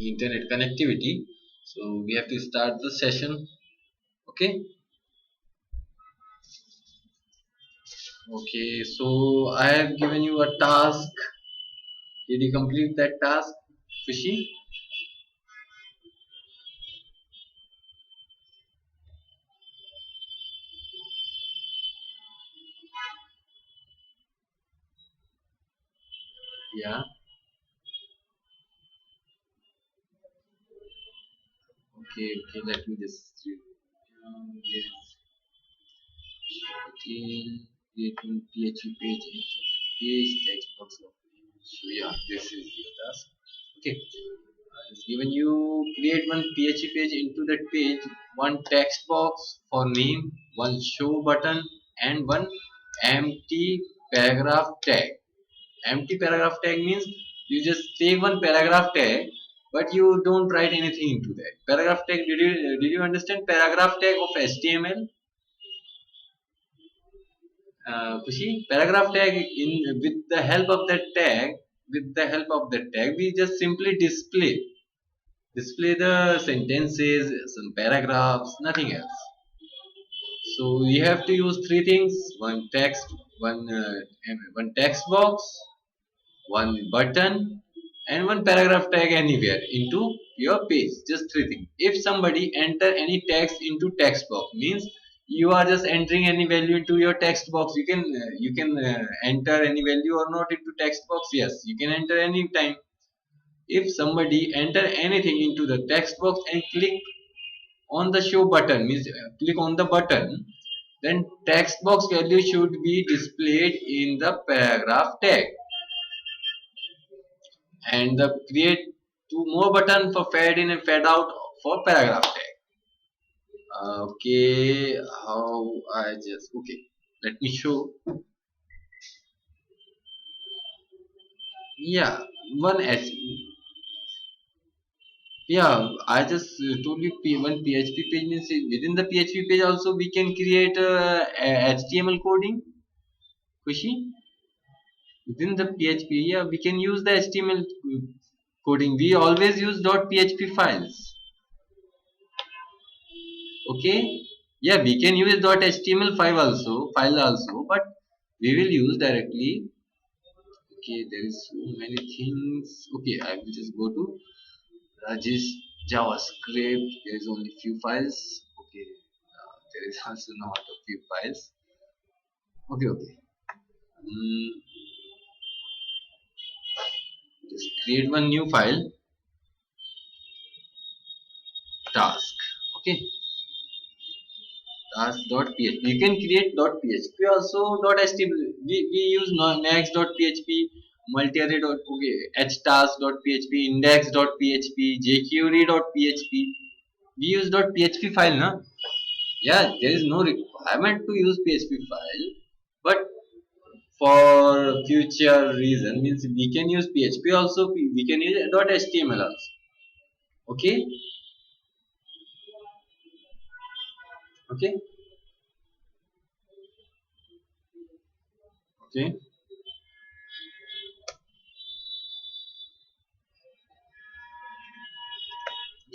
internet connectivity. So we have to start the session. Okay. Okay. So I have given you a task. Did you complete that task, Fushi? Yeah. Okay. Okay. Let me just. Yes. Create one PHP page into the page text box of image. So yeah, this is your task. Okay. It's given you create one PHP page into that page, one text box for name, one show button, and one empty paragraph tag. Empty paragraph tag means you just take one paragraph tag, but you don't write anything into that. Paragraph tag. Did you understand paragraph tag of HTML? Kushi, paragraph tag in with the help of that tag. With the help of that tag, we just simply display the sentences, some paragraphs, nothing else. So we have to use three things: one text box, one button, and one paragraph tag anywhere into your page. Just three things. If somebody enter any text into text box, means you are just entering any value into your text box. You can enter any value or not into text box. Yes, you can enter any time. If somebody enter anything into the text box and click on the show button, means click on the button, then text box value should be displayed in the paragraph tag, and the create two more button for fade in and fade out for paragraph tag. Okay, how I just okay. Let me show. Yeah, one H. Yeah, I just told you one PHP page means within the PHP page also we can create HTML coding. Kushi, within the PHP, yeah, we can use the HTML coding. We always use .php files. Okay, yeah, we can use .html file also, but we will use directly. Okay, there is so many things. Okay, I will just go to Rajesh JavaScript. There is only few files. Okay, there is also not a few files. Okay, okay. Mm, just create one new file, task. Okay, task.php. You can create .php also .html. We use next.php, multiarray. Okay, htask.php, index.php, jquery.php. We use .php file, na? Yeah, there is no requirement to use PHP file, but for future reason means we can use PHP also. We can use .html also. Okay, okay, okay.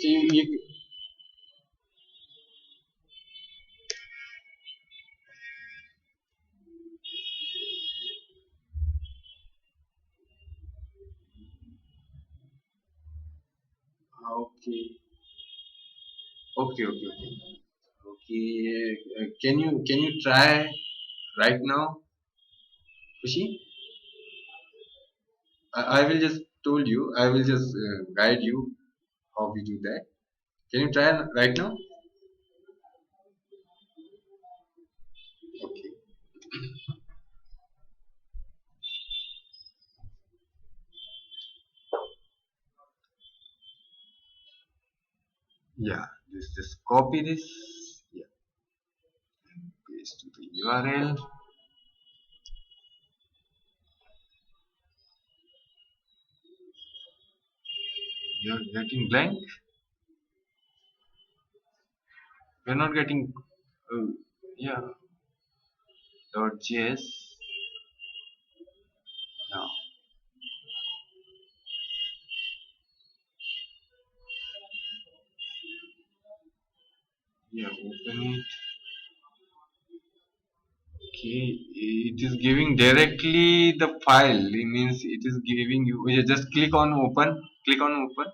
So okay, okay, okay, okay. Okay, can you try right now, Kushi? I will just told you. I will just guide you how we do that. Can you try right now? Okay. Yeah. Just copy this. Yeah. Paste to the URL. You're getting blank. You're not getting. Yeah. .js. Now. Yeah, open it. Okay, it is giving directly the file. It means it is giving you. You just click on open. Click on open.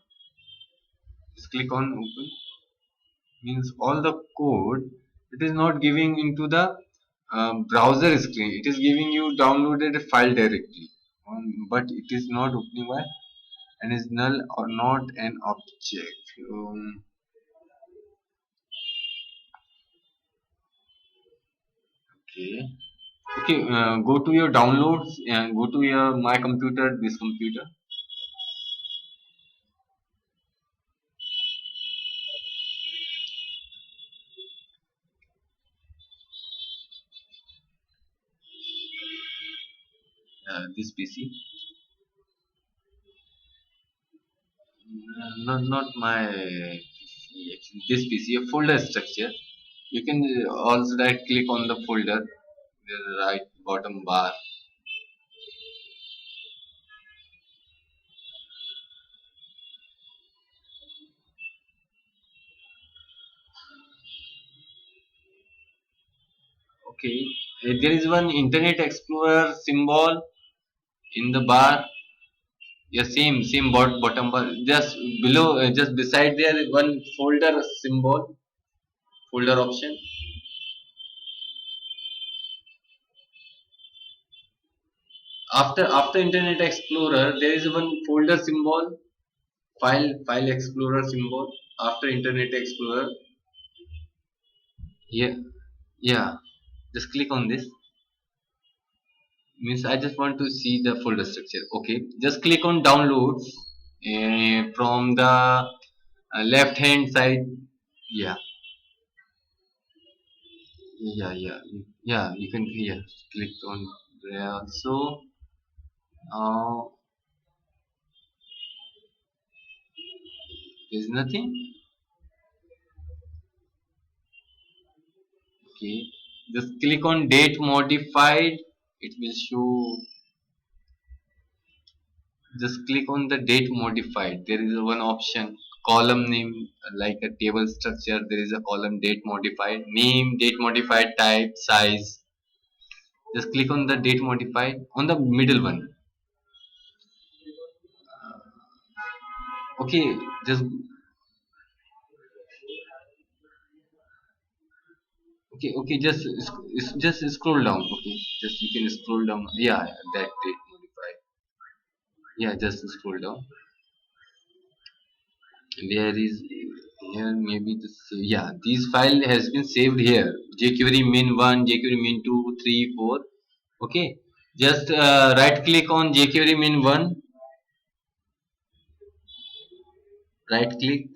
Just click on open. Means all the code. It is not giving into the browser screen. It is giving you downloaded a file directly. But it is not opening. Why? And is null or not an object. Okay. Okay. Go to your downloads and go to your my computer. This computer. This PC. Not my PC, actually. This PC, a folder structure. You can also right click on the folder, the right bottom bar. Okay, there is one Internet Explorer symbol in the bar. Yeah, same bottom bar. Just below, just beside there, one folder symbol, folder option. After Internet Explorer, there is one folder symbol, file Explorer symbol. After Internet Explorer, yeah, yeah. Just click on this. Means I just want to see the folder structure. Okay, just click on downloads from the left hand side. Yeah, yeah. You can click on there also. Uh, there's nothing. Okay, just click on date modified. It will show. Just click on the date modified. There is one option column name like a table structure. There is a column date modified name, date modified type, size. Just click on the date modified on the middle one. Okay, just okay. Just scroll down. Okay, just you can scroll down. Yeah, that date modified. Yeah, just scroll down. There is here maybe this. Yeah, this file has been saved here. jQuery min1, jQuery min2, 3, 4. Okay, just right click on jQuery min1. Right click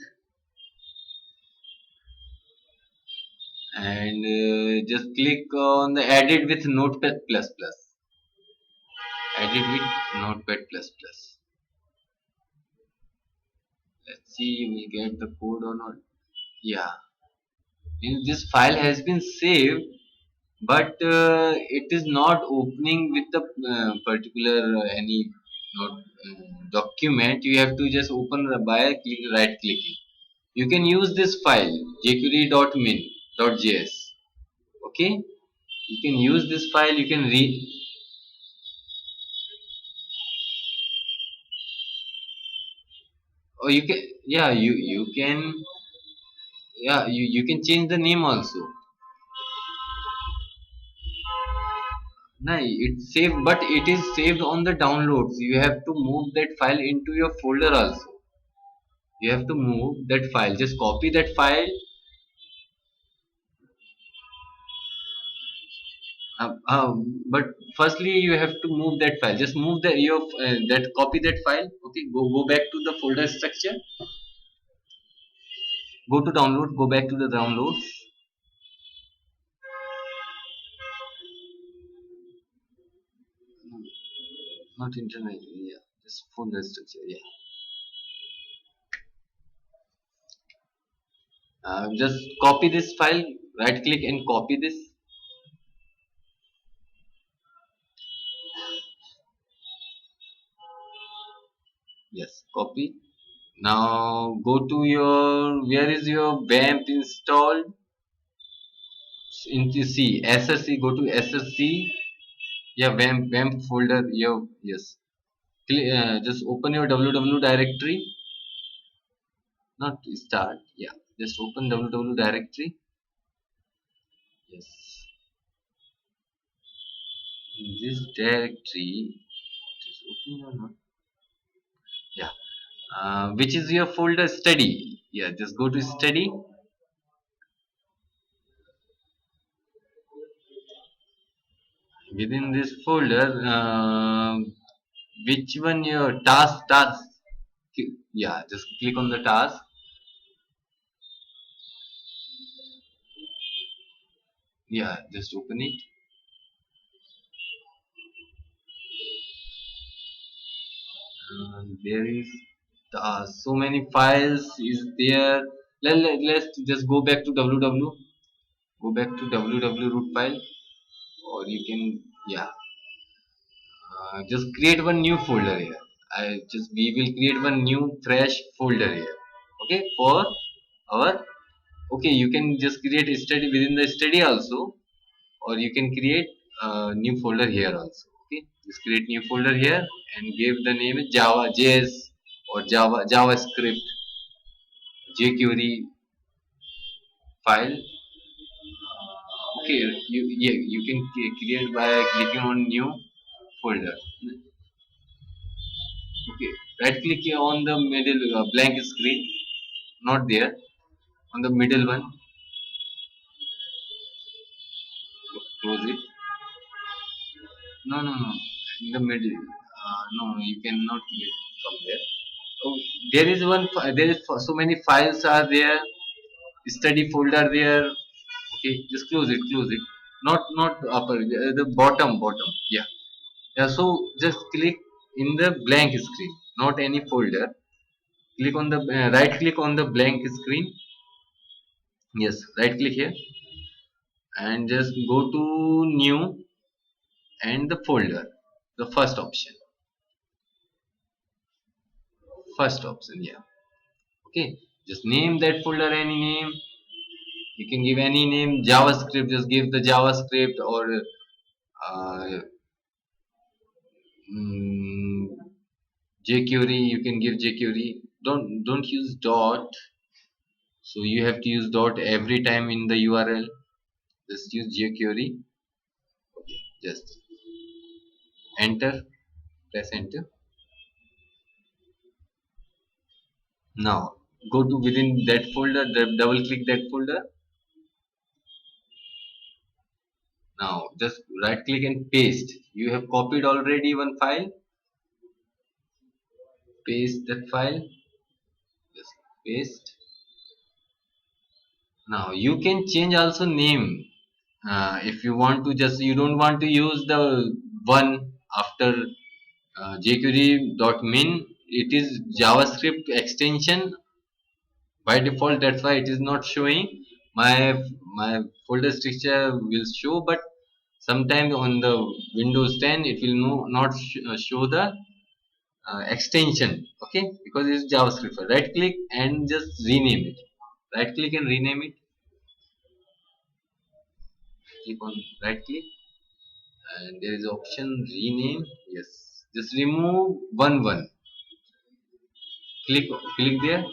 and just click on the edit with notepad plus plus. Edit with notepad plus plus. Let's see you will get the code or not. Yeah, in this file has been saved, but it is not opening with the particular any not, document. You have to just open by right clicking. You can use this file jQuery.min.js. Okay, you can use this file. You can read. Or you can, yeah, you can, yeah, you can change the name also. No, it's saved, but it is saved on the downloads. You have to move that file into your folder also. You have to move that file. Just copy that file. But firstly, you have to move that file. Just move the your that copy that file. Okay, go back to the folder structure. Go to download. Go back to the downloads. Not internet. Yeah, just folder structure. Yeah. Just copy this file. Right click and copy this. Yes, copy. Now go to your, where is your BAMP installed? into C, SSC, go to SSC. Yeah, WAMP folder. Yeah, yes. Just open your www directory, not start. Yeah, just open www directory. Yes, in this directory, it is open or not? Yeah. Which is your folder? Study. Yeah, just go to study. Within this folder, which one your task? Yeah, just click on the task. Yeah, just open it. There is so many files is there. Let's just go back to www. Go back to www root file, or you can, yeah, just create one new folder here. We will create one new fresh folder here. Okay, for our, okay, you can just create a study within the study also, or you can create a new folder here also. Okay, just create new folder here and give the name Java JS or JavaScript jQuery file. Okay, you can create by clicking on new folder. Okay, right click here on the middle blank screen, not there, on the middle one, close it. No, in the middle. No, you cannot click from there. Oh, there is one. There is so many files are there. Study folder there. Okay, just close it. Not upper, the bottom. Yeah, yeah. So just click in the blank screen, not any folder. Click on the right click on the blank screen. Yes, right click here and just go to new and the folder. The first option. Yeah. Okay, just name that folder any name. You can give any name. JavaScript, just give the JavaScript, or uh, mm, jQuery, you can give jQuery. Don't use dot. So you have to use dot every time in the URL. Just use jQuery. Okay, just enter. Press enter. Now go to within that folder. Double click that folder. Now just right click and paste. You have copied already one file. Paste that file. Just paste. Now you can change also name. If you want to, just you don't want to use the one after jQuery.min, it is JavaScript extension by default. That's why it is not showing. My folder structure will show, but sometime on the Windows 10 it will not show the extension. Okay, because it's JavaScript. Right click and just rename it. Right click and rename it. Click on right click and there is option rename. Yes, just remove one. Click there.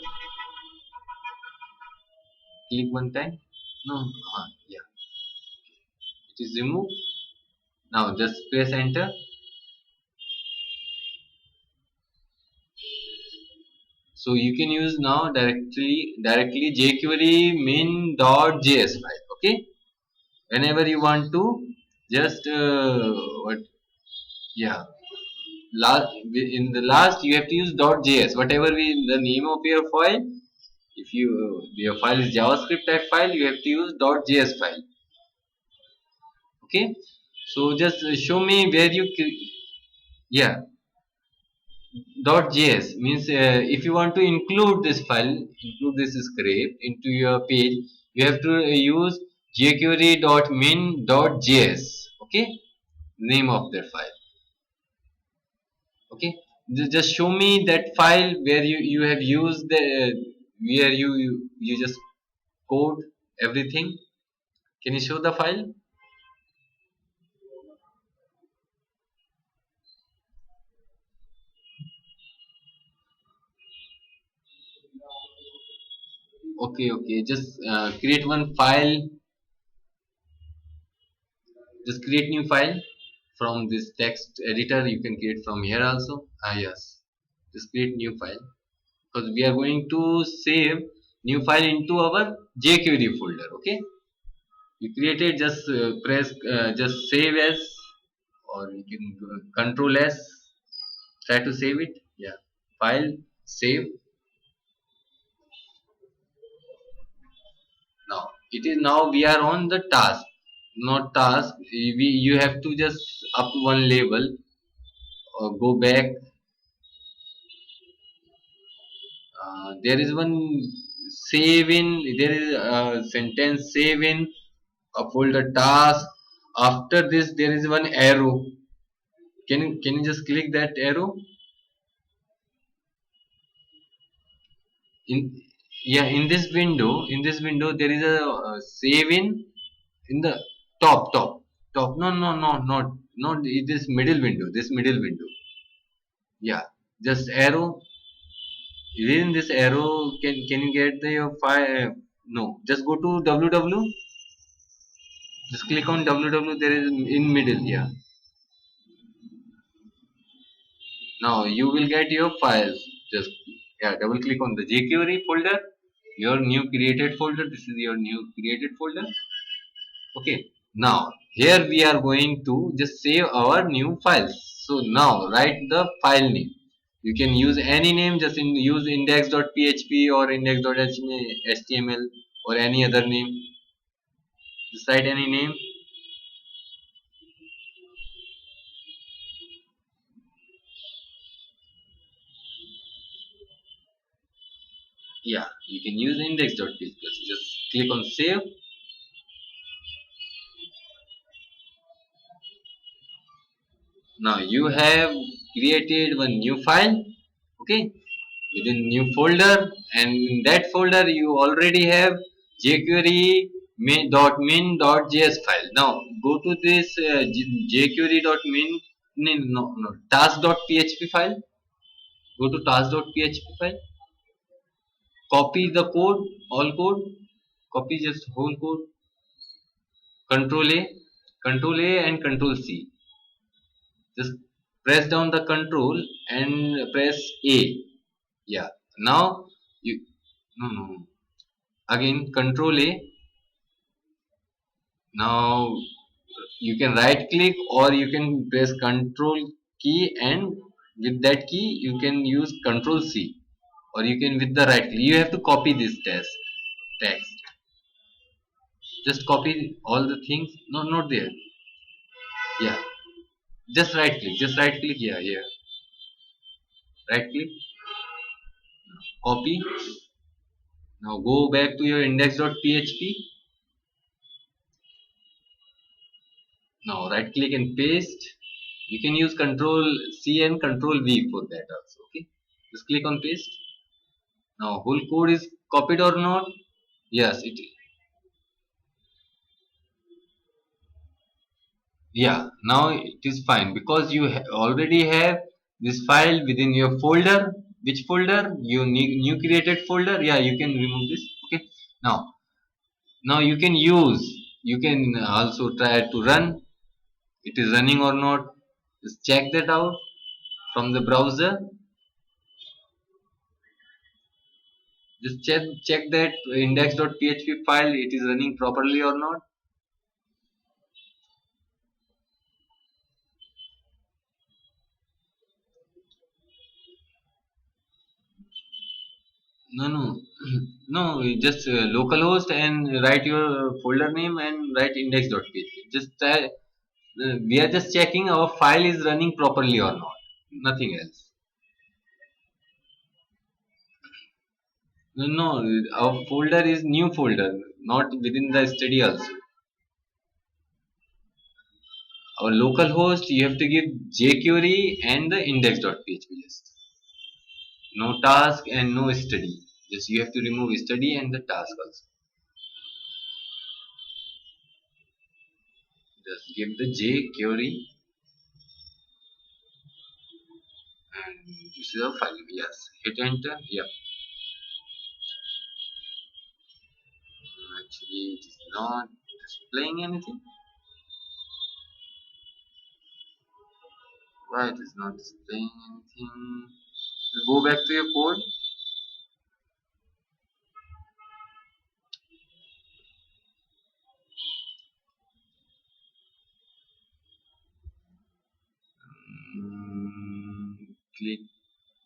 Click one time. No, yeah, it is removed. Now just press enter. So you can use now directly jQuery min.js file. Okay, whenever you want to, just what, yeah, last, in the last you have to use .js, whatever the name of your file. If your file is JavaScript type file, you have to use .js file. Okay, so just show me where yeah, .js means if you want to include this file, include this script into your page, you have to use jQuery.min.js. Okay, name of that file. Okay, just show me that file where you have used the where you just code everything. Can you show the file? Okay, okay. Just create one file. Just create new file from this text editor. You can create from here also. Ah, yes. Just create new file because we are going to save new file into our jQuery folder. Okay. You create it. Just press. Just save as, or you can control S. Try to save it. Yeah. File. Save. Now it is, now we are on the task, not task. You have to just up one level or go back. There is one save in. There is a sentence save in a folder task. After this, there is one arrow. Can you just click that arrow? In, yeah, in this window there is a save in the top. No, no, no, not this middle window. This middle window. Yeah, just arrow. Within this arrow, can you get the your file? No, just go to www. Just click on www. There is in middle. Yeah. Now you will get your files. Just, yeah, double click on the jQuery folder. Your new created folder. This is your new created folder. Okay. Now here we are going to just save our new files. So now write the file name. You can use any name. Just use index.php or index.html or any other name. Just write any name. Yeah, you can use index.php. Just click on save. Now you have created one new file. Okay, within new folder, and in that folder you already have jQuery .min.js file. Now go to this jQuery.min, no, task.php file. Go to task.php file. Copy the code, all code. Copy just whole code. Control A, Control A and Control C. Just press down the control and press A. Yeah. Now you, no, no, again control A. Now you can right click or you can press control key, and with that key you can use control C, or you can with the right click. You have to copy this text. Just copy all the things. No, not there. Yeah. Just right click. Just right click here. Here. Right click. Copy. Now go back to your index.php. Now right click and paste. You can use control C and control V for that also. Okay. Just click on paste. Now whole code is copied or not? Yes, it is. Yeah. Now it is fine because you already have this file within your folder. Which folder? You new created folder. Yeah, you can remove this. Okay. Now you can use. You can also try to run. It is running or not. Just check that out from the browser. Just check that index.php file, it is running properly or not. No, no, no. Just localhost and write your folder name and write index.php. Just try. We are just checking our file is running properly or not. Nothing else. No, no. Our folder is new folder, not within the study also. Our local host, you have to give jQuery and the index.php list. No task and no study. Just you have to remove study and the task also. Just give the J query and this is a file. Yes, hit enter. Yeah, actually it is not displaying anything. Why it is not displaying anything? Go back to your code. Click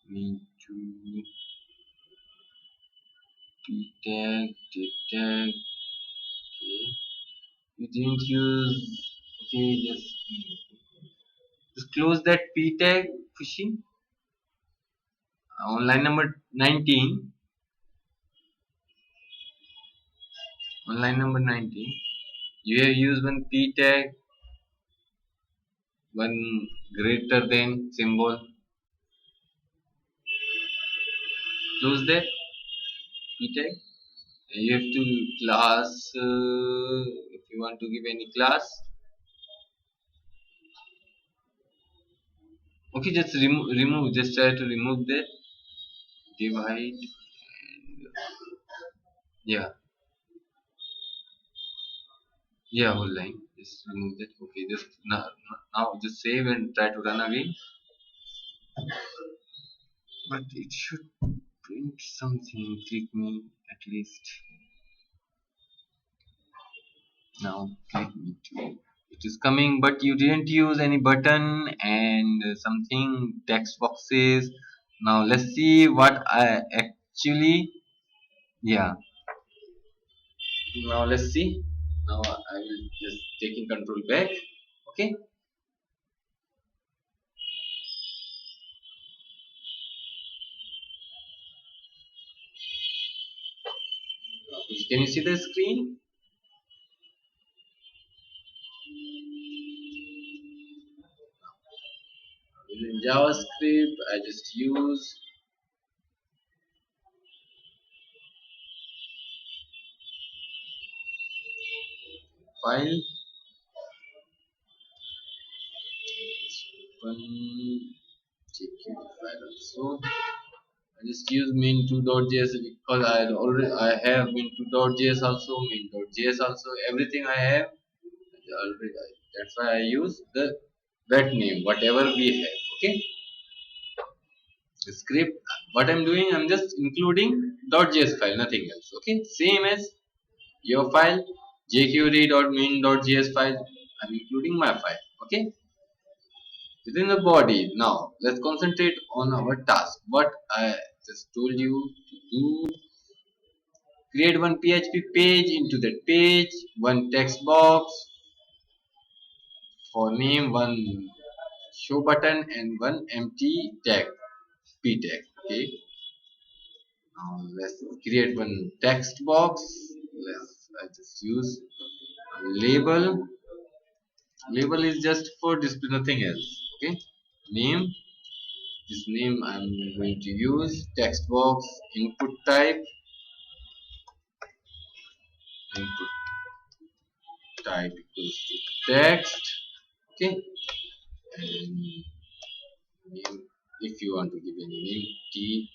me to p tag, date tag. Okay, you didn't use. Okay, just close that p tag, Fushi. On line number 19. On line number 19, you have used one p tag, one greater than symbol. Close that p tag. And you have to class. If you want to give any class, okay, just remove. Just try to remove that divide. And, yeah, yeah, whole line. Just remove that. Okay, just now just save and try to run again. But it should print something. Click me at least. Now click me too. It is coming, but you didn't use any button and something text boxes. Now let's see what I actually. Yeah. Now let's see. Now I will just taking control back. Okay. Can you see the screen? In JavaScript, I just use file one jQuery file also. I just use min2.js because I have min2.js also, min.js also, everything I have already. That's why I use that name, whatever we have. Okay. The script. What I'm doing, I'm just including .js file, nothing else. Okay. Same as your file, jQuery.min.js file. I'm including my file. Okay. Within the body. Now let's concentrate on our task. What I just told you to do: create one PHP page. Into that page, one text box for name, one show button, and one empty tag, p tag. Okay. Now let's create one text box. I just use label. Label is just for display, nothing else. Okay. Name. This name I'm going to use. Text box. Input type. Input type equals to text. Okay. And name, if you want to give any name,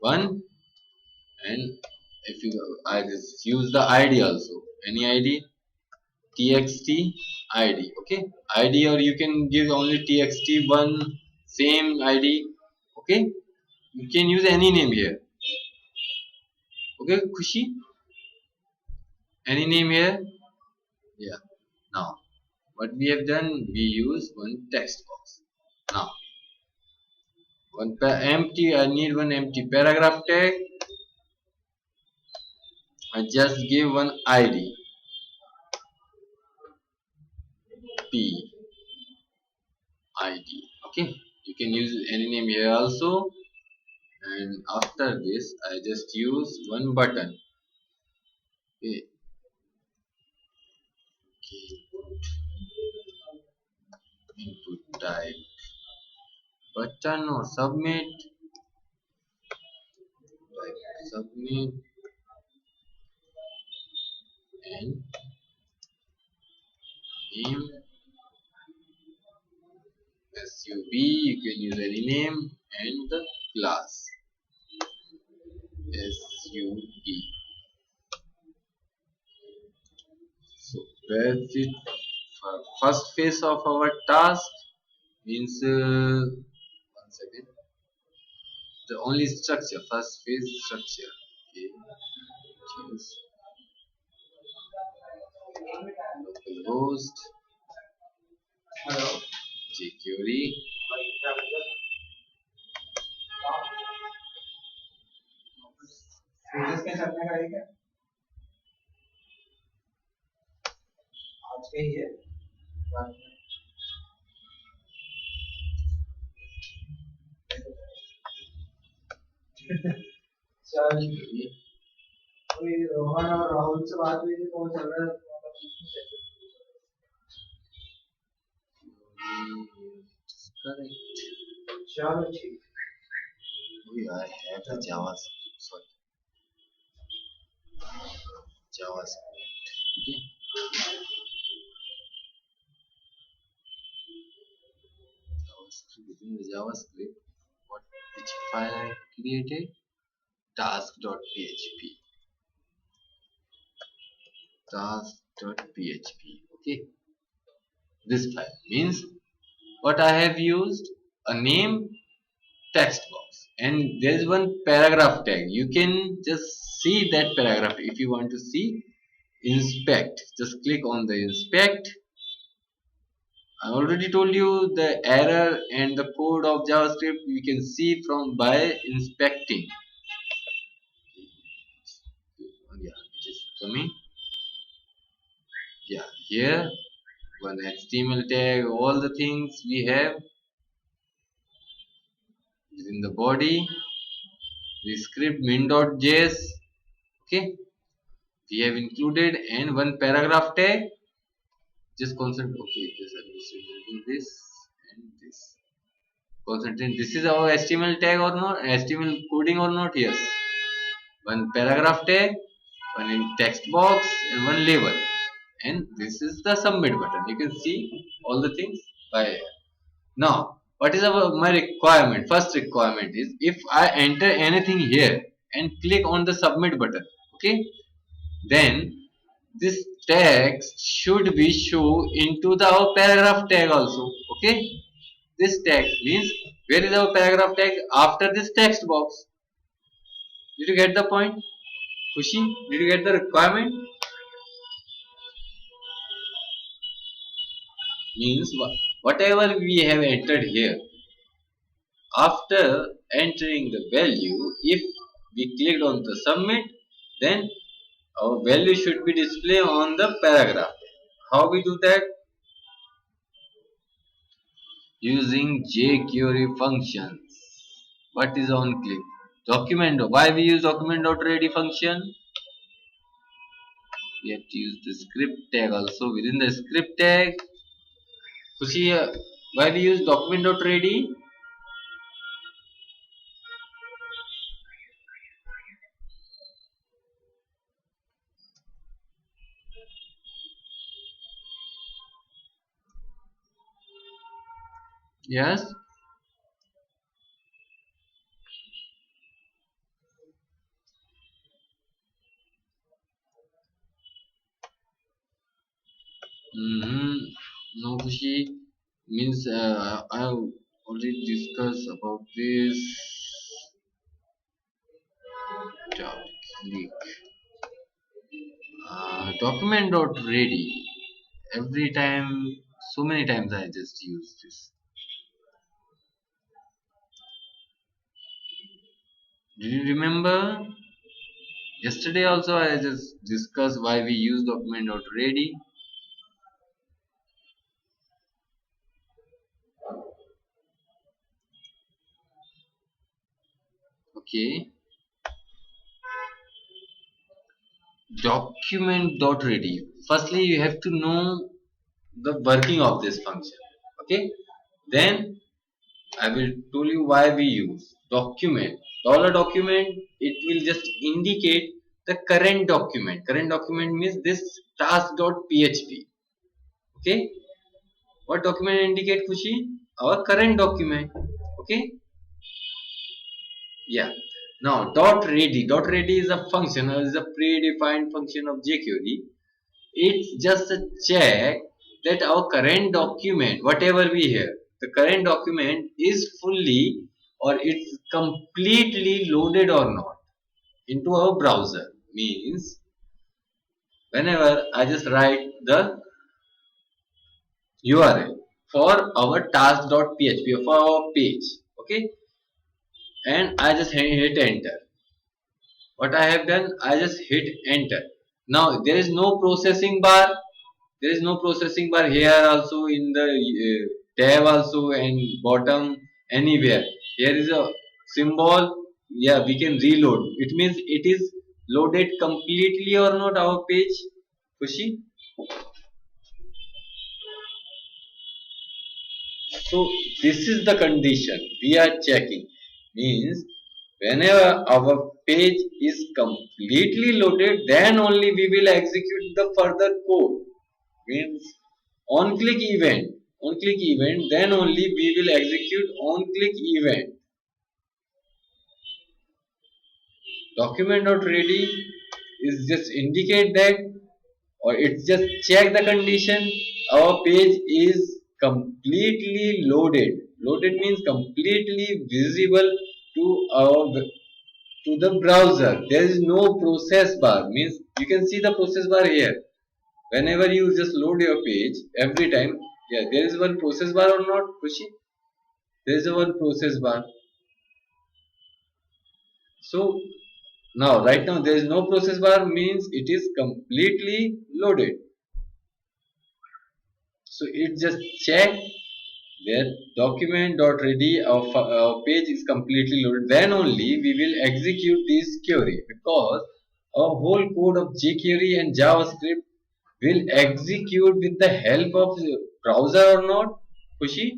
txt1. And if you, I just use the id also, any id, txt id. Okay. Id, or you can give only txt1, same id. Okay. You can use any name here. Okay, Kushi, any name here. Yeah. Now what we have done, we use one text box. Now empty, I need one empty paragraph tag. I just give one id, p id. Okay. You can use any name here also. And after this, I just use one button. Okay. Input type button or submit. Type submit and name sub, you can use any name, and the class sub. So that's it for first phase of our task. Means one second, the only structure, first phase structure. Okay, choose localhost jQuery. Correct. I have the JavaScript. Sorry, JavaScript. Okay. JavaScript, within the JavaScript, which file I created? Task.php. Task.php. Okay. This file means what I have used, a name, text box, and there is one paragraph tag. You can just see that paragraph. If you want to see, inspect, just click on the inspect. I already told you the error and the code of JavaScript we can see from by inspecting. Yeah, it is coming. Yeah, here one HTML tag, all the things we have within the body. The script min.js. Okay, we have included, and one paragraph tag. Just concentrate. Okay, this I'm just removing this and this. Concentrate. This is our HTML tag or not? HTML coding or not? Yes. One paragraph tag, one in text box, and one label. And this is the submit button. You can see all the things by here. Now, what is my requirement? First requirement is if I enter anything here and click on the submit button, okay, then this text should be shown into the our paragraph tag also. Okay, this text means where is our paragraph tag after this text box? Did you get the point? Kushi, did you get the requirement? Means whatever we have entered here, after entering the value, if we clicked on the submit, then our value should be displayed on the paragraph. How we do that? Using jQuery functions. What is on click? Document. Why we use document.ready function? We have to use the script tag also. Within the script tag, so see why we use document.ready? Yes. No, Kushi, means I have already discussed about this. Click. Document.ready. Every time, so many times I just use this. Did you remember? Yesterday also I just discussed why we use document.ready. Okay. Document.ready. Firstly, you have to know the working of this function. Okay. Then I will tell you why we use document. $document, it will just indicate the current document. Current document means this task.php. Okay, what document indicate Khushi? Our current document. Okay, yeah. Now dot ready is a function or is a predefined function of jQuery. It's just a check that our current document, whatever we have, the current document is fully or it's completely loaded or not into our browser. Means whenever I just write the URL for our task.php for our page, okay, and I just hit enter. What I have done, I just hit enter. Now there is no processing bar. There is no processing bar here also in the tab also and bottom anywhere. Here is a symbol. Yeah, we can reload. It means it is loaded completely or not our page. Kushi. So this is the condition we are checking. Means whenever our page is completely loaded, then only we will execute the further code. Means on click event, then only we will execute on click event. Document.ready is just indicate that, or it's just check the condition our page is completely loaded. Loaded means completely visible to our to the browser. There is no process bar, means you can see the process bar here. Whenever you just load your page, every time, yeah, there is one process bar or not, Kushi? There is a one process bar. So now, right now, there is no process bar, means it is completely loaded. So it just check that document.ready our page is completely loaded. Then only we will execute this query, because our whole code of jQuery and JavaScript will execute with the help of browser or not, Kushi?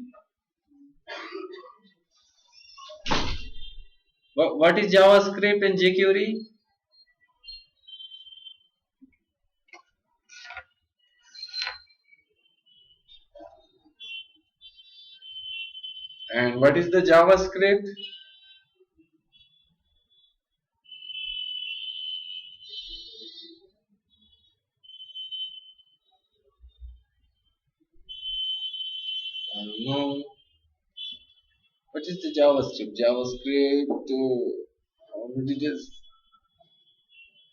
What is JavaScript and jQuery? And what is the JavaScript? No. What is the JavaScript? JavaScript. Already just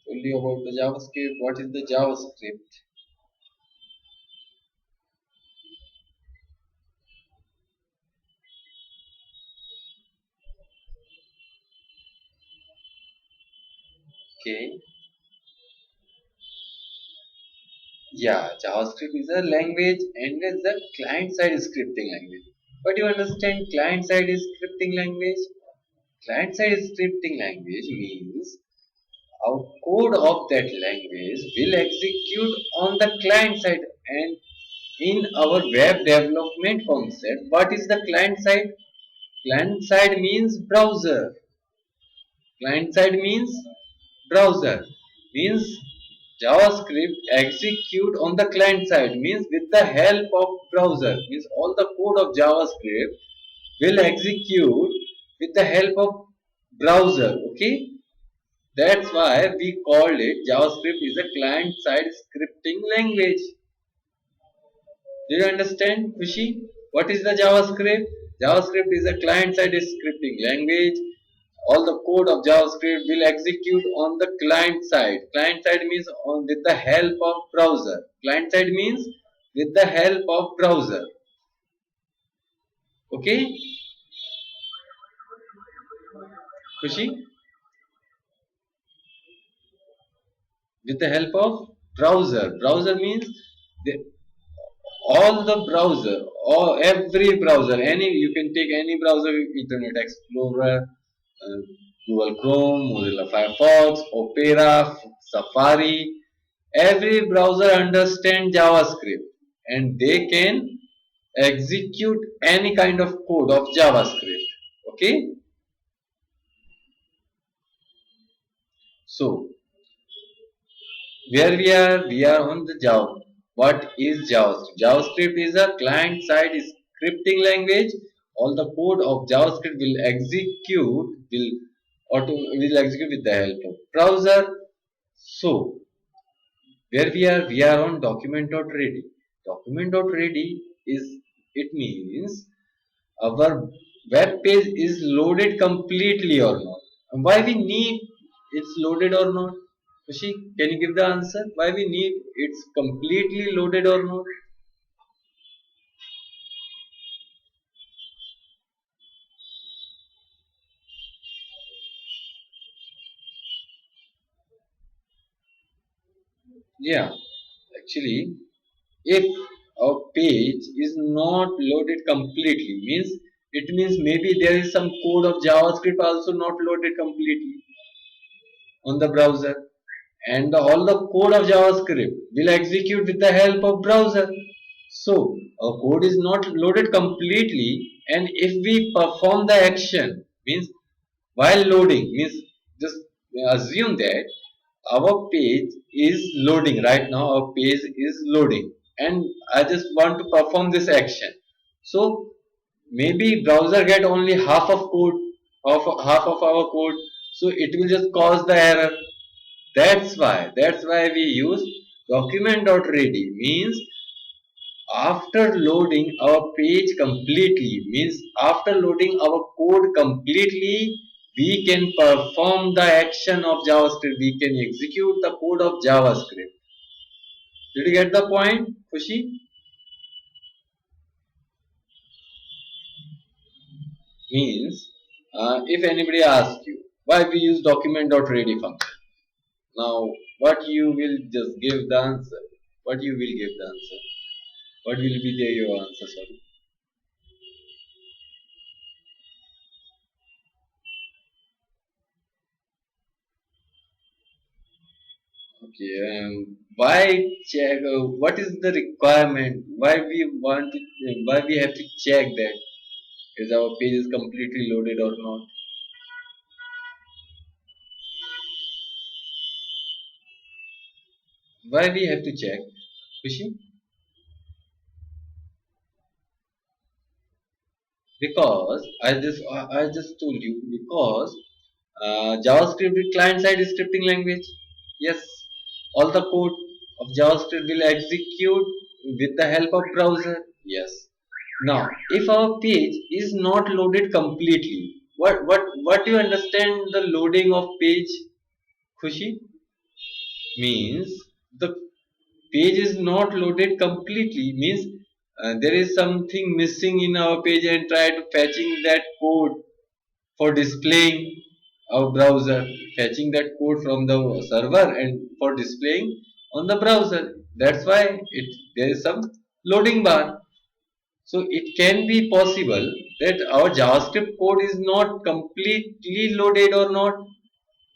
told you about the JavaScript. What is the JavaScript? Okay. Yeah, JavaScript is a language and is a client-side scripting language. But you understand client-side scripting language? Client-side scripting language means our code of that language will execute on the client side. And in our web development concept, what is the client side? Client side means browser. Client side means browser. Means JavaScript execute on the client side, means with the help of browser. Means all the code of JavaScript will execute with the help of browser. Okay, that's why we called it JavaScript is a client side scripting language. Do you understand, Kushi? What is the JavaScript? JavaScript is a client-side scripting language. All the code of JavaScript will execute on the client side. Client side means on with the help of browser. Client side means with the help of browser. Okay, Kushi? With the help of browser. Browser means the, all the browser or every browser, any you can take any browser, Internet Explorer, uh, Google Chrome, Mozilla Firefox, Opera, Safari. Every browser understand JavaScript and they can execute any kind of code of JavaScript. Okay, so where we are on the Java. What is JavaScript? JavaScript is a client-side scripting language. All the code of JavaScript will execute with the help of browser. So where we are on document.ready. Document.ready is it means our web page is loaded completely or not. And why we need it's loaded or not? Kushi, can you give the answer? Why we need it's completely loaded or not? Yeah, actually, if a page is not loaded completely, means it means maybe there is some code of JavaScript also not loaded completely on the browser, and all the code of JavaScript will execute with the help of browser. So a code is not loaded completely, and if we perform the action, means while loading, means just assume that our page is loading right now. Our page is loading, and I just want to perform this action. So maybe browser get only half of code, half of our code. So it will just cause the error. That's why we use document.ready means after loading our page completely, means after loading our code completely, we can perform the action of JavaScript. We can execute the code of JavaScript. Did you get the point, Kushi? Means if anybody asks you why we use document.ready function, now what you will just give the answer. What you will give the answer. What will be there your answer? Sorry. Okay. Why check? What is the requirement? Why we have to check that is our page is completely loaded or not? Why we have to check? Kushi? Because I just told you because JavaScript is client-side scripting language. Yes, all the code of JavaScript will execute with the help of browser. Yes. Now, if our page is not loaded completely, what do you understand the loading of page, Khushi? Means the page is not loaded completely. Means there is something missing in our page and try to fetching that code for displaying our browser, fetching that code from the server and for displaying on the browser. That's why there is some loading bar. So it can be possible that our JavaScript code is not completely loaded or not.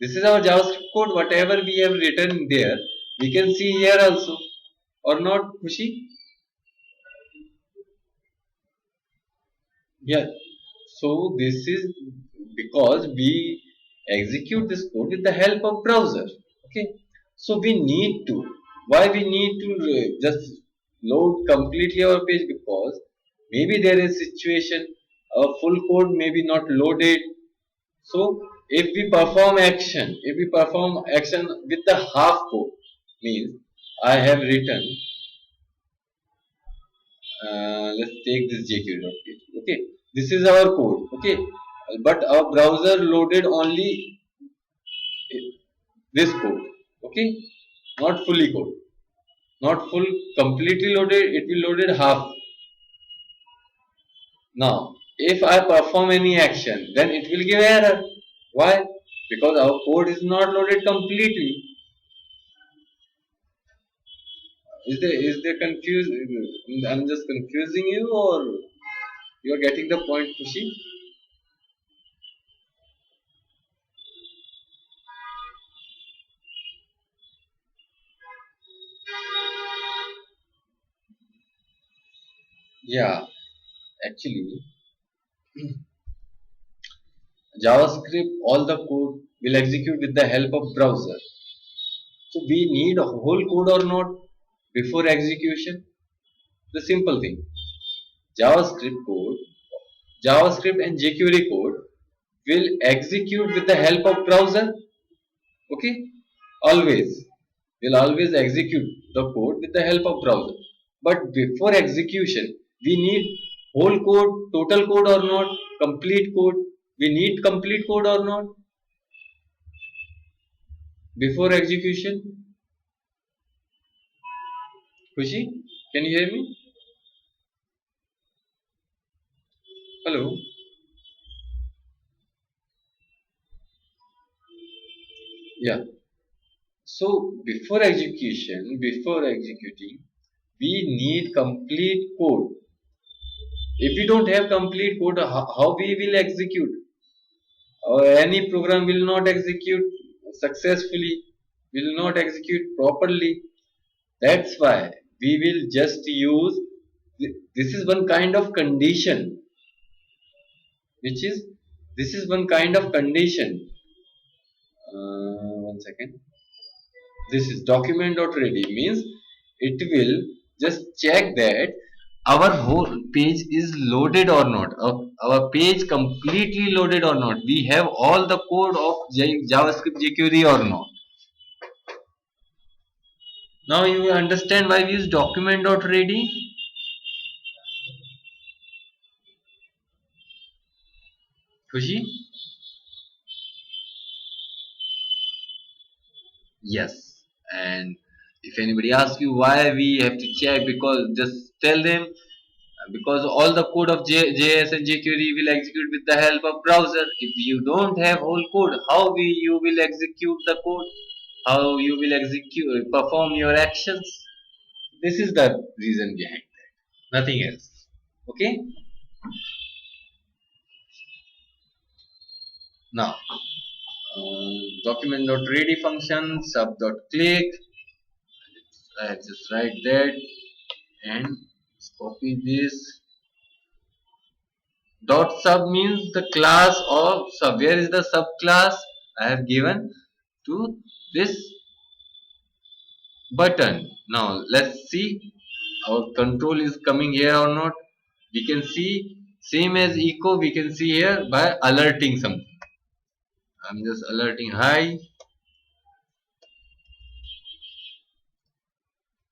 This is our JavaScript code. Whatever we have written there, we can see here also or not, Kushi? Yeah. So this is because we execute this code with the help of browser. Okay. So we need to. Why we need to just load completely our page? Because maybe there is situation a full code maybe not loaded. So if we perform action with the half code, means I have written let's take this jq.page. Okay, this is our code. Okay, but our browser loaded only this code. Okay, not fully code, not full completely loaded. It will loaded half. Now, if I perform any action, then it will give error. Why? Because our code is not loaded completely. Is there confused? I'm just confusing you, or you are getting the point, Kushi? Yeah, actually, JavaScript, all the code will execute with the help of browser. So we need a whole code or not? before execution? The simple thing. JavaScript code, JavaScript and jQuery code will execute with the help of browser. Okay, always. Will always execute the code with the help of browser. But before execution, we need whole code, total code or not, complete code. We need complete code or not before execution. Kushi, can you hear me? Hello. Yeah. So before executing, we need complete code. If we don't have complete code, how we will execute? Or any program will not execute successfully, will not execute properly. That's why we will just use this is one kind of condition, which is this is one kind of condition. 1 second. This is document.ready means it will just check that our whole page is loaded or not, our page completely loaded or not, we have all the code of JavaScript jQuery or not. Now you understand why we use document.ready. Khushi? Yes. And if anybody asks you why we have to check, because just tell them because all the code of JS and jQuery will execute with the help of browser. If you don't have whole code, how you will execute the code? How you will execute perform your actions? This is the reason behind that. Nothing else. Okay. Now document.ready function sub.click. I just write that and copy this. Dot sub means the class of sub. Where is the subclass I have given to this button? Now let's see our control is coming here or not. We can see same as echo. We can see here by alerting something. I'm just alerting hi.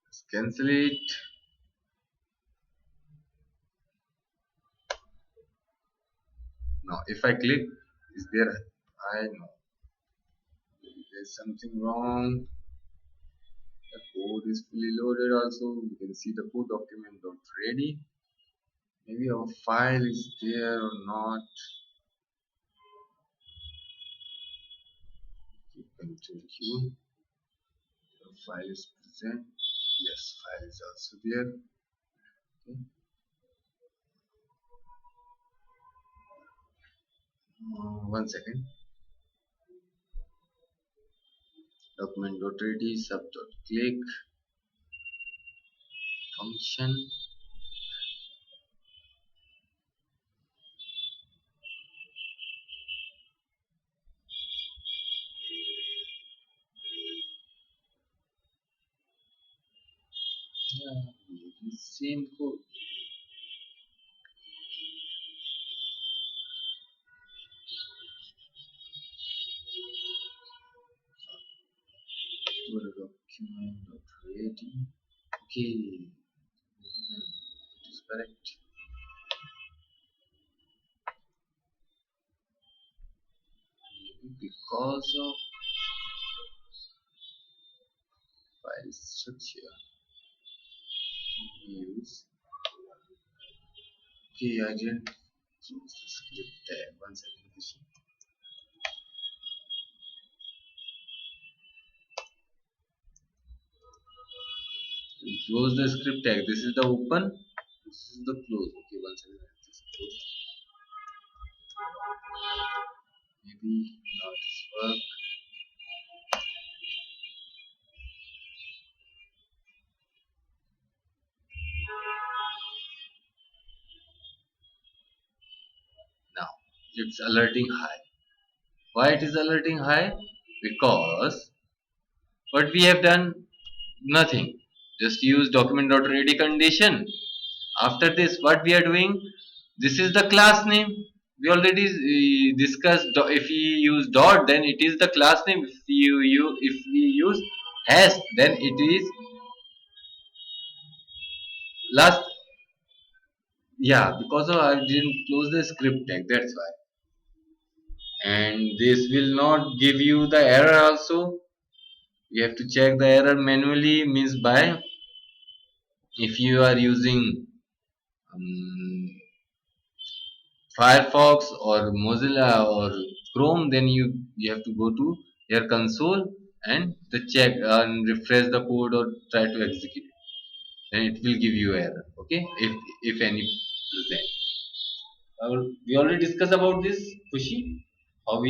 Let's cancel it. Now if I click, is there? I know there's something wrong. The code is fully loaded also. You can see the code document dot ready. Maybe our file is there or not. Control Q. Your file is present. Yes, file is also there. Okay. 1 second. Document.ready sub.click function. Yeah, same code. Document.ready. Okay, it is correct. Because of file structure use. Okay, I didn't choose the script tag. 1 second. We close the script tag. This is the open. This is the close. Okay, 1 second. Just close. Maybe now it is work. Now it's alerting high. Why it is alerting high? Because what we have done, nothing. Just use document.ready condition. After this, what we are doing? This is the class name. We already discussed. If we use dot, then it is the class name. If we use hash, then it is last. Yeah, because of I didn't close the script tag. That's why. And this will not give you the error also. You have to check the error manually. Means by if you are using um, Firefox or Mozilla or Chrome, then you have to go to your console and the check and refresh the code or try to execute it. Then it will give you error. Okay, if any present. We already discussed about this, Kushi. How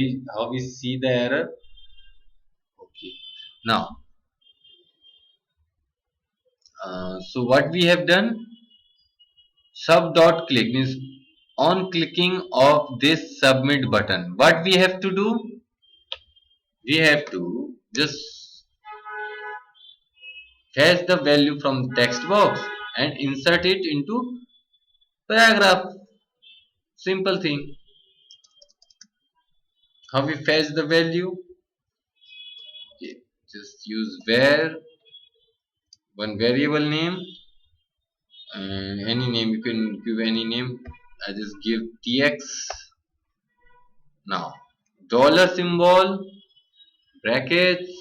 we see the error. Okay. Now, so what we have done, sub dot click means on clicking of this submit button. What we have to do? We have to just fetch the value from the text box and insert it into paragraph. Simple thing. How we fetch the value? Okay. Just use var, one variable name, and any name. You can give any name. I just give tx. Now dollar symbol, brackets,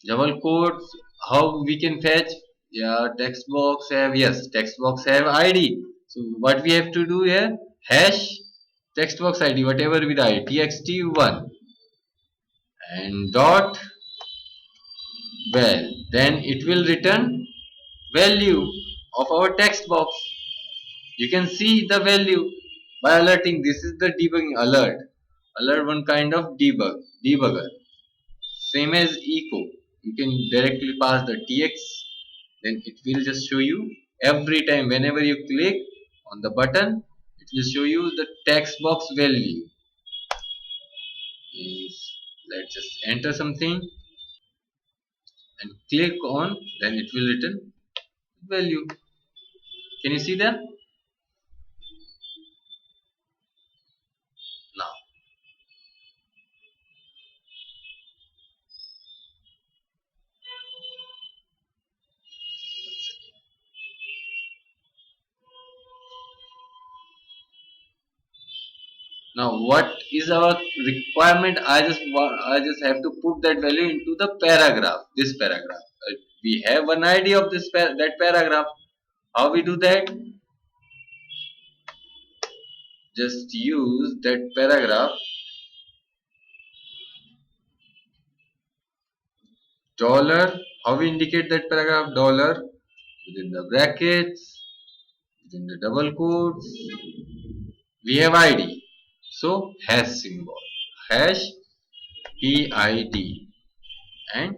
double quotes. How we can fetch? Yeah, text box have, yes, text box have id. So what we have to do here, hash text box id, whatever with id, txt1 and dot val, then it will return value of our text box. You can see the value by alerting. This is the debugging alert, one kind of debugger, same as echo. You can directly pass the tx, then it will just show you every time whenever you click on the button, it will show you the text box value. Let's just enter something and click on, then it will return value. Can you see that? Now, now what is our requirement? I just have to put that value into the paragraph, this paragraph. We have an idea of that paragraph. How we do that? Just use that paragraph, dollar. How we indicate that paragraph? Dollar within the brackets, within the double quotes. We have id. So hash symbol, hash PID, and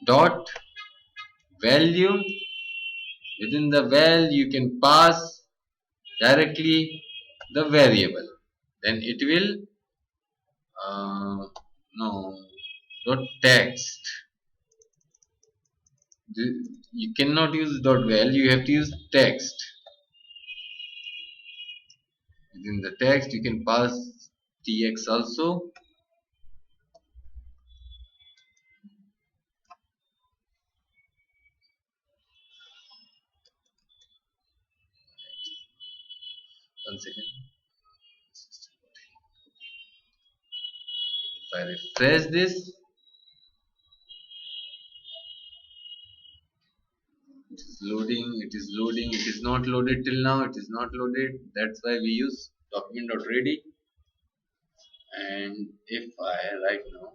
dot value. Within the val you can pass directly the variable. Then it will no, dot text. You cannot use dot val. You have to use text. Within the text you can pass tx also. One second. If I refresh this, it is loading, it is loading, it is not loaded till now, it is not loaded. That's why we use document.ready. And if I right now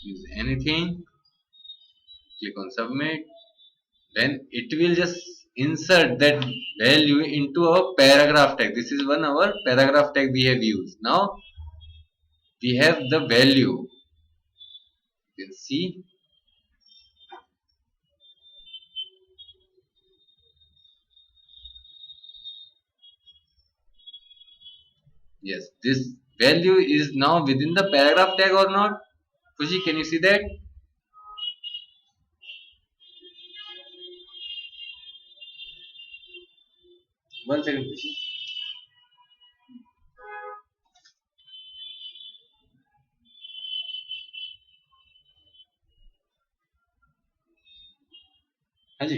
use anything, click on submit, then it will just insert that value into our paragraph tag. This is one our paragraph tag we have used. Now we have the value. You can see. Yes, this value is now within the paragraph tag or not? Fuji, can you see that? One second, Fuji. हाँ जी.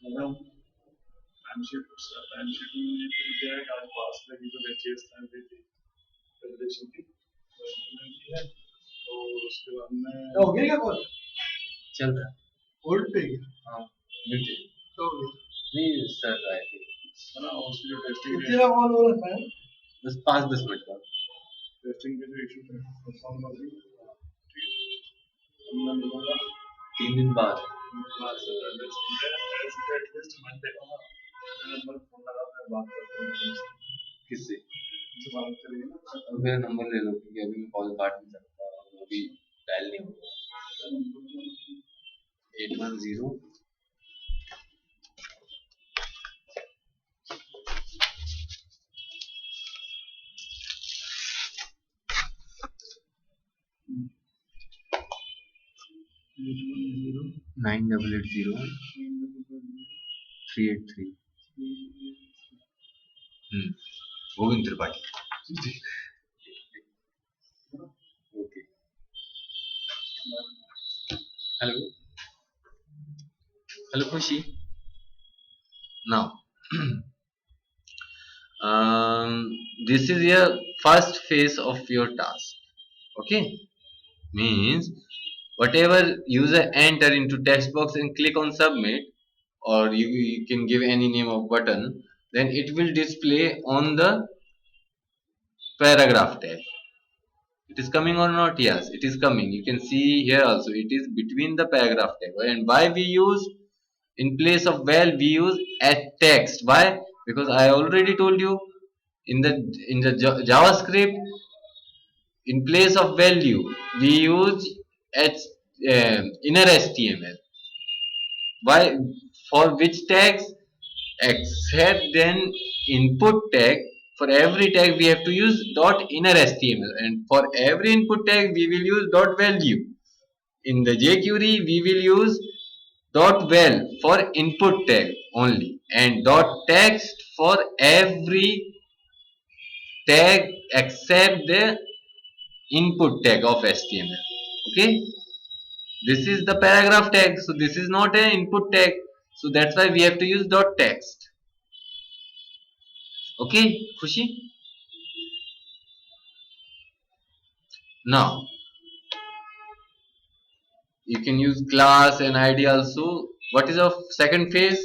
मतलब timesheet में फिर क्या है कि आज पास में की जो लेटेस्ट टाइम पे थी फेडरेशन की तो implement की है तो उसके बाद में हो गया क्या कॉल चल रहा है. होल्ड पे गया हाँ, म्यूट है. तो हो गया नहीं सर आए थे. है ना उसकी जो टेस्टिंग तेरा कॉल हो रहा है बस 5-10 मिनट का. टेस्टिंग के जो इशू थे वो सॉल्व हो गई ठीक है अब मैं मिलूंगा 3 दिन बाद. क्लास ऐसे एटलीस्ट मंडे को ना नंबर फोन लगा कर बात करते हैं किससे? उनसे बात करेंगे ना अब मेरा नंबर ले लो क्योंकि अभी मैं कॉल काट नहीं सकता. अभी डायल नहीं होगा. 810 9880 383. Govind Tripathi. Okay. Hello. Hello Kushi. Now, this is your first phase of your task. Okay, means whatever user enter into text box and click on submit, or you can give any name of button, then it will display on the paragraph tab. It is coming or not? Yes, it is coming. You can see here also it is between the paragraph tab. And why we use in place of val we use at text? Why? Because I already told you in the JavaScript, in place of value we use at inner HTML. Why? For which tags? Except then input tag. For every tag we have to use dot inner HTML, and for every input tag we will use dot value. In the jQuery we will use dot val for input tag only, and dot text for every tag except the input tag of HTML. Okay, this is the paragraph tag, so this is not an input tag, so that's why we have to use dot text. Okay, Khushi. Now you can use class and ID also. What is our second phase?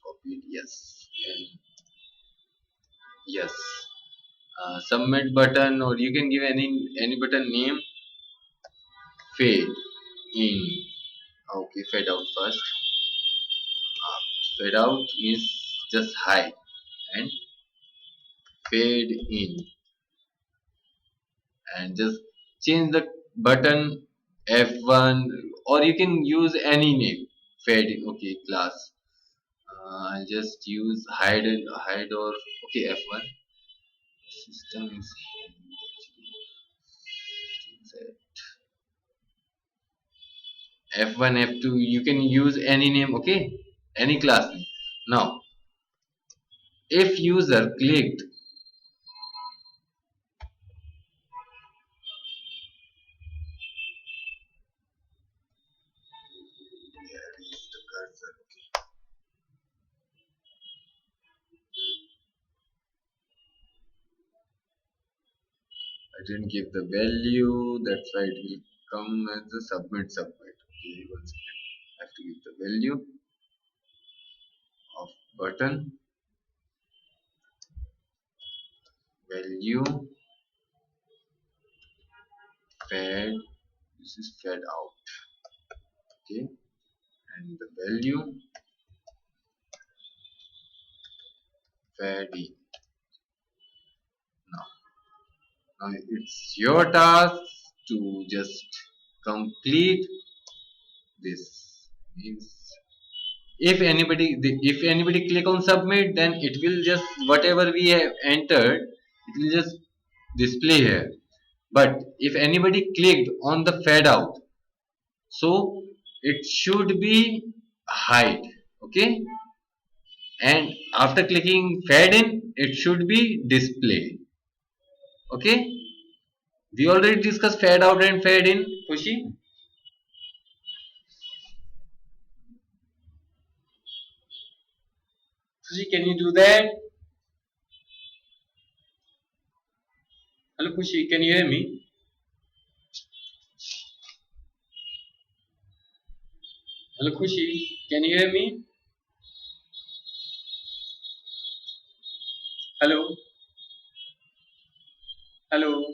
Copy it, yes. And yes, submit button, or you can give any button name. Fade in. Okay, fade out first. Fade out means just hide, and fade in, and just change the button F1, or you can use any name. Fade in. Okay, class. I'll just use hide or okay F1. System is F1 F2. You can use any name. Okay, any class name. Now, if user clicked where is the cursor? Okay. I didn't give the value. That's why it will come as the submit. Okay, one second. I have to give the value of button value fed. This is fed out. Okay, and the value fed in. Now it's your task to just complete this. Means if anybody click on submit, then it will just whatever we have entered, it will just display here. But if anybody clicked on the fade out, so it should be hide. Okay, and after clicking fade in, it should be display. Okay, we already discussed fade out and fade in. Kushi, can you do that? Hello Kushi, can you hear me? Hello Kushi, can you hear me? Hello, hello,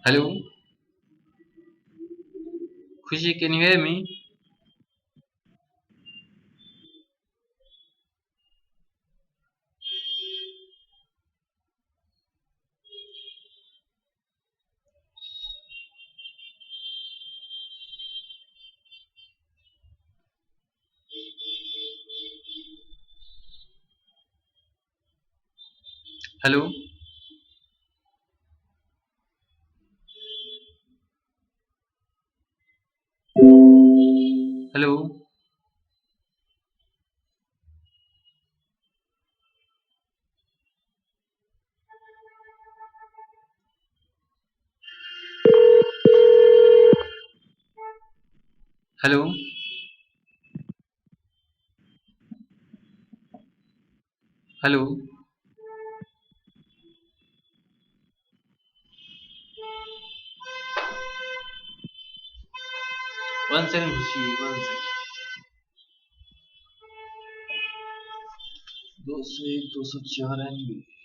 hello. Kushi, can you hear me? Hello, hello. Hello, hello. 1 second, Khushi, 1 second. 201 204 MB.